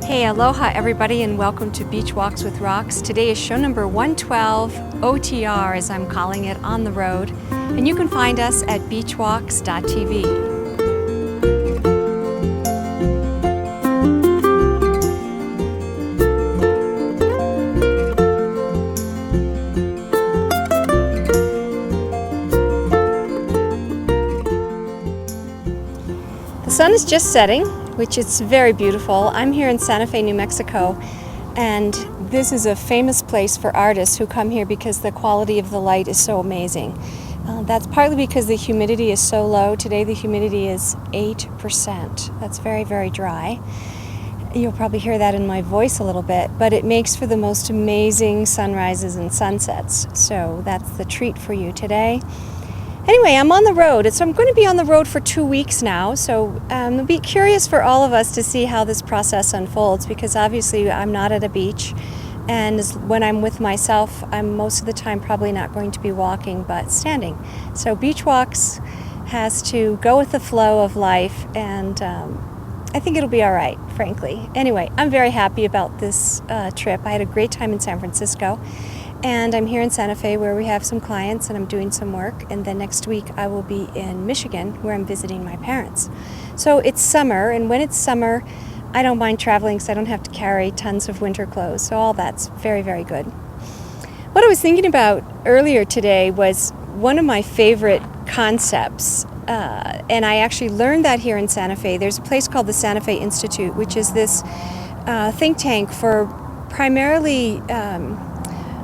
Hey, aloha everybody, and welcome to Beachwalks with Rocks. Today is show number 112, OTR as I'm calling it, on the road. And you can find us at beachwalks.tv. The sun is just setting, which is very beautiful. I'm here in Santa Fe, New Mexico, and this is a famous place for artists who come here because the quality of the light is so amazing. That's partly because the humidity is so low. Today the humidity is 8%. That's very, very dry. You'll probably hear that in my voice a little bit, but it makes for the most amazing sunrises and sunsets. So that's the treat for you today. Anyway, I'm on the road, so I'm going to be on the road for 2 weeks now, so it'll be curious for all of us to see how this process unfolds, because obviously I'm not at a beach, and when I'm with myself, I'm most of the time probably not going to be walking, but standing. So Beachwalks has to go with the flow of life, and I think it'll be all right, frankly. Anyway, I'm very happy about this trip. I had a great time in San Francisco. And I'm here in Santa Fe where we have some clients and I'm doing some work. And then next week I will be in Michigan where I'm visiting my parents. So it's summer, and when it's summer, I don't mind traveling because I don't have to carry tons of winter clothes. So all that's very, very good. What I was thinking about earlier today was one of my favorite concepts. And I actually learned that here in Santa Fe. There's a place called the Santa Fe Institute, which is this think tank for primarily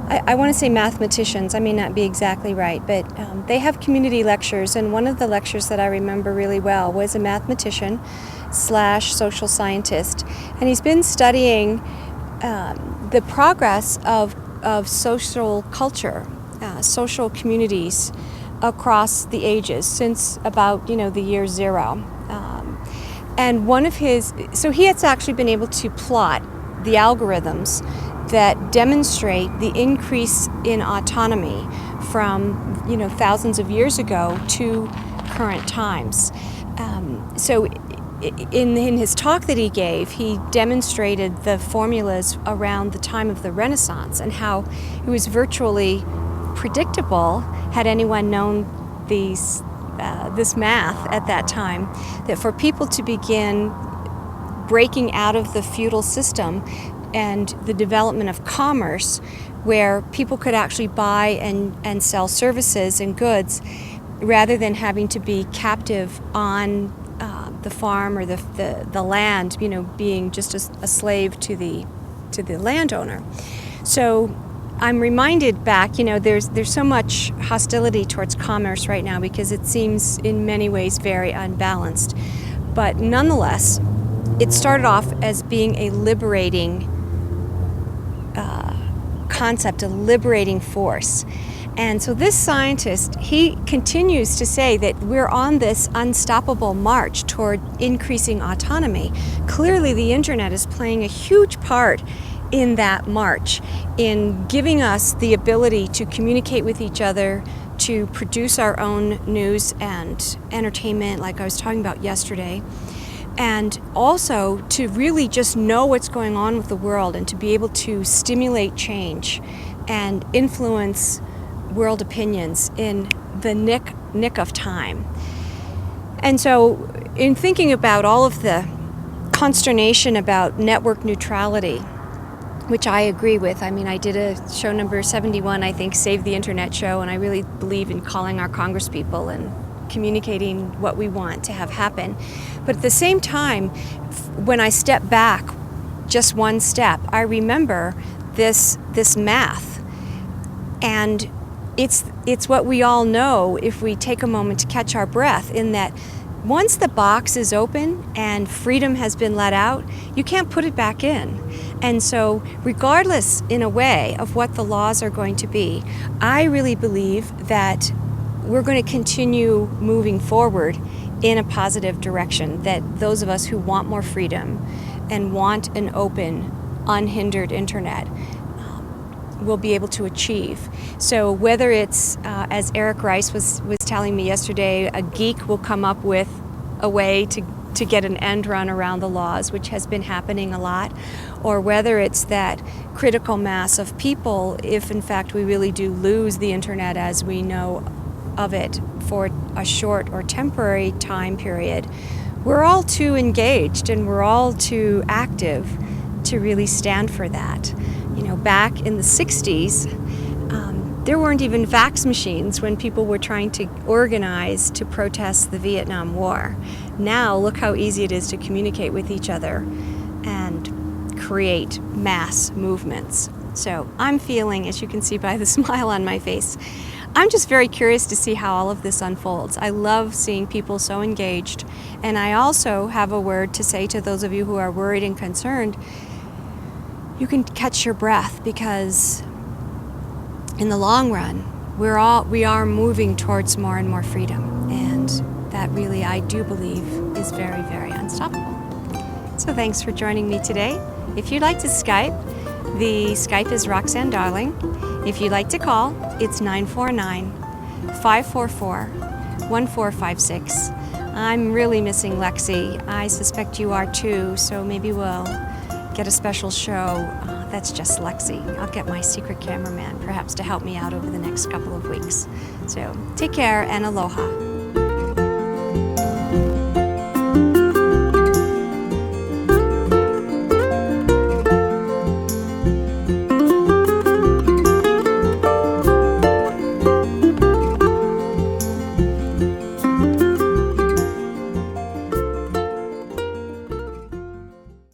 I want to say mathematicians. I may not be exactly right, but they have community lectures, and one of the lectures that I remember really well was a mathematician / social scientist, and he's been studying the progress of social culture, social communities across the ages since about the year zero. And one of his, so he has actually been able to plot the algorithms that demonstrate the increase in autonomy from thousands of years ago to current times. So in his talk that he gave, he demonstrated the formulas around the time of the Renaissance and how it was virtually predictable, had anyone known this math at that time, that for people to begin breaking out of the feudal system and the development of commerce, where people could actually buy and sell services and goods rather than having to be captive on the farm or the land, being just a slave to the landowner. So I'm reminded back, there's so much hostility towards commerce right now because it seems in many ways very unbalanced. But nonetheless, it started off as being a liberating concept, a liberating force. And so this scientist, he continues to say that we're on this unstoppable march toward increasing autonomy. Clearly the internet is playing a huge part in that march, in giving us the ability to communicate with each other, to produce our own news and entertainment like I was talking about yesterday, and also to really just know what's going on with the world and to be able to stimulate change and influence world opinions in the nick of time. And so in thinking about all of the consternation about network neutrality, which I agree with. I mean, I did a show number 71, I think, Save the Internet show, and I really believe in calling our congresspeople and communicating what we want to have happen. But at the same time, when I step back just one step, I remember this math. And it's what we all know if we take a moment to catch our breath, in that once the box is open and freedom has been let out, you can't put it back in. And so regardless, in a way, of what the laws are going to be, I really believe that we're going to continue moving forward in a positive direction, that those of us who want more freedom and want an open, unhindered internet will be able to achieve. So whether it's, as Eric Rice was telling me yesterday, a geek will come up with a way to to get an end run around the laws, which has been happening a lot, or whether it's that critical mass of people, if in fact we really do lose the internet as we know of it for a short or temporary time period, we're all too engaged and we're all too active to really stand for that. You know, back in the 60s, there weren't even fax machines when people were trying to organize to protest the Vietnam War. Now, look how easy it is to communicate with each other and create mass movements. So I'm feeling, as you can see by the smile on my face, I'm just very curious to see how all of this unfolds. I love seeing people so engaged, and I also have a word to say to those of you who are worried and concerned. You can catch your breath, because in the long run, we are moving towards more and more freedom, and that really, I do believe, is very, very unstoppable. So thanks for joining me today. If you'd like to Skype, the Skype is Roxanne Darling. If you'd like to call, it's 949-544-1456. I'm really missing Lexi. I suspect you are too, so maybe we'll get a special show that's just Lexi. I'll get my secret cameraman perhaps to help me out over the next couple of weeks. So take care and aloha.